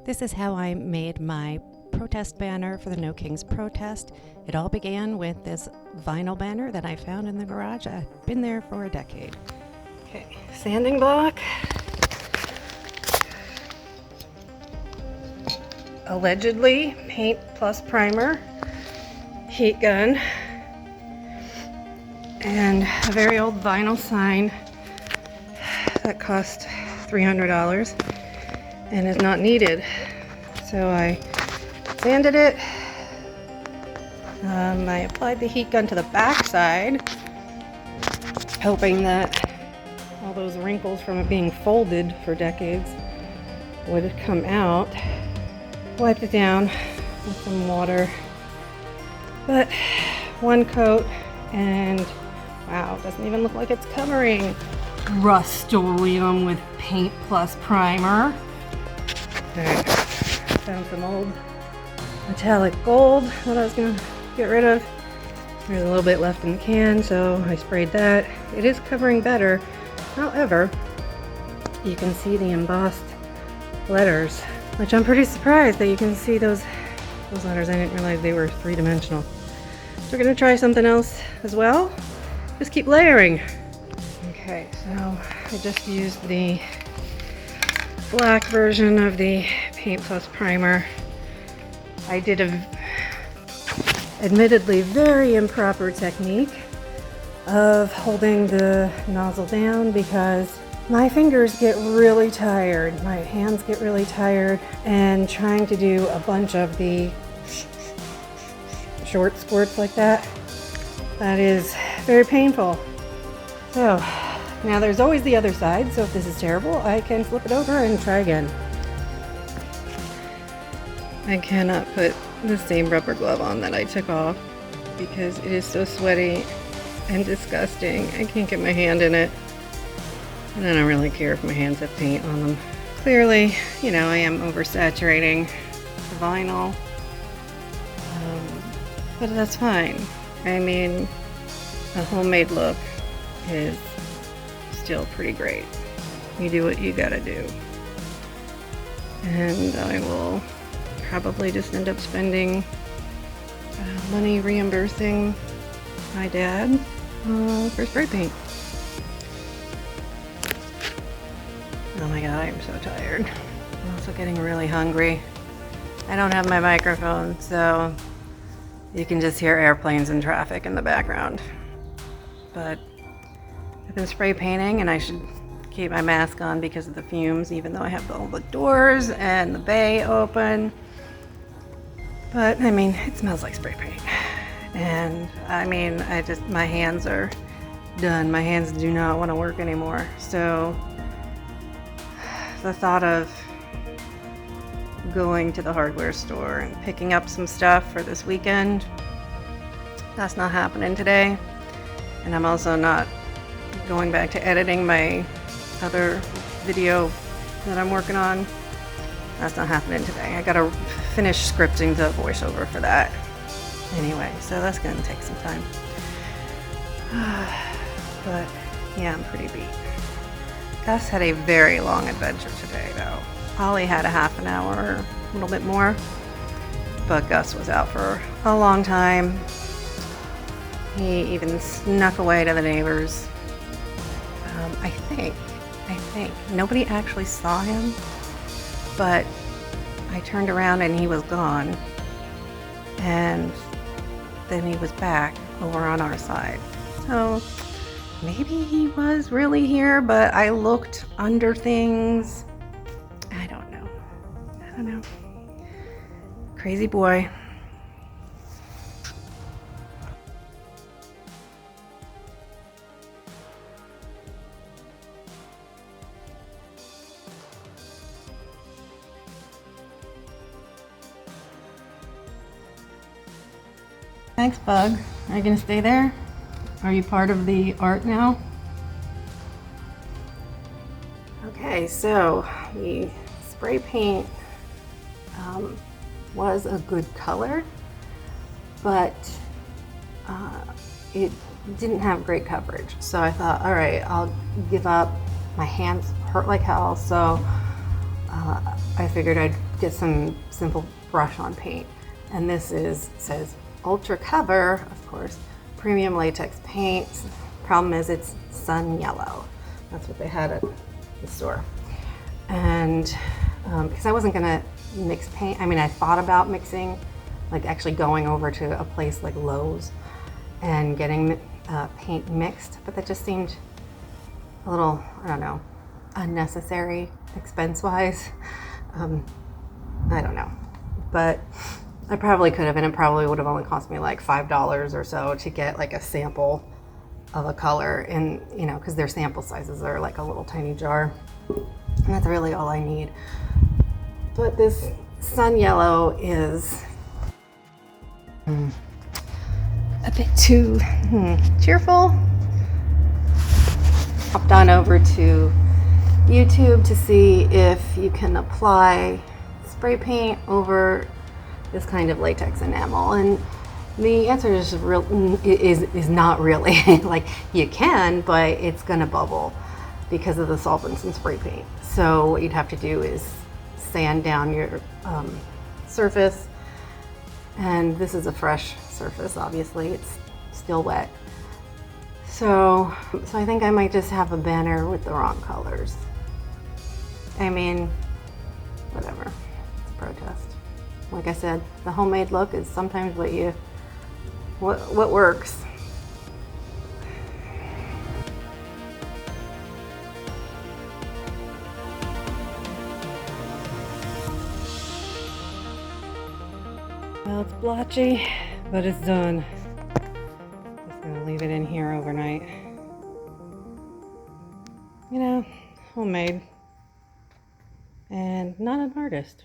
This is how I made my protest banner for the No Kings protest. It all began with this vinyl banner that I found in the garage. I've been there for a decade. Okay, sanding block. Allegedly paint plus primer, heat gun, and a very old vinyl sign that cost $300 and is not needed. So I sanded it. I applied the heat gun to the back side, hoping that all those wrinkles from it being folded for decades would come out. Wiped it down with some water, but one coat, and wow, it doesn't even look like it's covering. Rust-Oleum with paint plus primer. Alright, found some old metallic gold that I was going to get rid of. There's a little bit left in the can, so I sprayed that. It is covering better. However, you can see the embossed letters, which I'm pretty surprised that you can see those letters. I didn't realize they were three-dimensional. So we're going to try something else as well. Just keep layering. Okay, so I just used the black version of the paint plus primer. I did a admittedly very improper technique of holding the nozzle down because my fingers get really tired, my hands get really tired, and trying to do a bunch of the short squirts like that is very painful. So now there's always the other side, so if this is terrible, I can flip it over and try again. I cannot put the same rubber glove on that I took off because it is so sweaty and disgusting. I can't get my hand in it. And I don't really care if my hands have paint on them. Clearly, you know, I am oversaturating the vinyl. But that's fine. I mean, a homemade look is still pretty great. You do what you gotta do. And I will probably just end up spending money reimbursing my dad for spray paint. Oh my god, I am so tired. I'm also getting really hungry. I don't have my microphone, so you can just hear airplanes and traffic in the background. But I've been spray painting and I should keep my mask on because of the fumes, even though I have all the doors and the bay open. But I mean, it smells like spray paint. And I mean, my hands are done. My hands do not want to work anymore. So the thought of going to the hardware store and picking up some stuff for this weekend, that's not happening today. And I'm also not going back to editing my other video that I'm working on. That's not happening today. I gotta finish scripting the voiceover for that. Anyway, so that's gonna take some time. But yeah, I'm pretty beat. Gus had a very long adventure today though. Ollie had a half an hour, a little bit more, but Gus was out for a long time. He even snuck away to the neighbors. I think nobody actually saw him, but I turned around and he was gone, and then he was back over on our side. So maybe he was really here, but I looked under things. I don't know. Crazy boy. Thanks, Bug. Are you gonna stay there? Are you part of the art now? Okay, so the spray paint was a good color, but it didn't have great coverage. So I thought, all right, I'll give up. My hands hurt like hell, so I figured I'd get some simple brush on paint. And this says Ultra Cover, of course, premium latex paint. Problem is it's sun yellow. That's what they had at the store. And because I wasn't gonna mix paint, I mean, I thought about mixing, like actually going over to a place like Lowe's and getting paint mixed, but that just seemed a little, I don't know, unnecessary expense-wise. I don't know, but I probably could have, and it probably would have only cost me like $5 or so to get like a sample of a color, and you know, because their sample sizes are like a little tiny jar, and that's really all I need. But this sun yellow is a bit too cheerful. Hopped on over to YouTube to see if you can apply spray paint over this kind of latex enamel, and the answer is not really. Like, you can, but it's gonna bubble because of the solvents and spray paint. So what you'd have to do is sand down your surface, and this is a fresh surface, obviously it's still wet. So I think I might just have a banner with the wrong colors. I mean, whatever, it's a protest. Like I said, the homemade look is sometimes what works. Well, it's blotchy, but it's done. Just gonna leave it in here overnight. You know, homemade, and not an artist.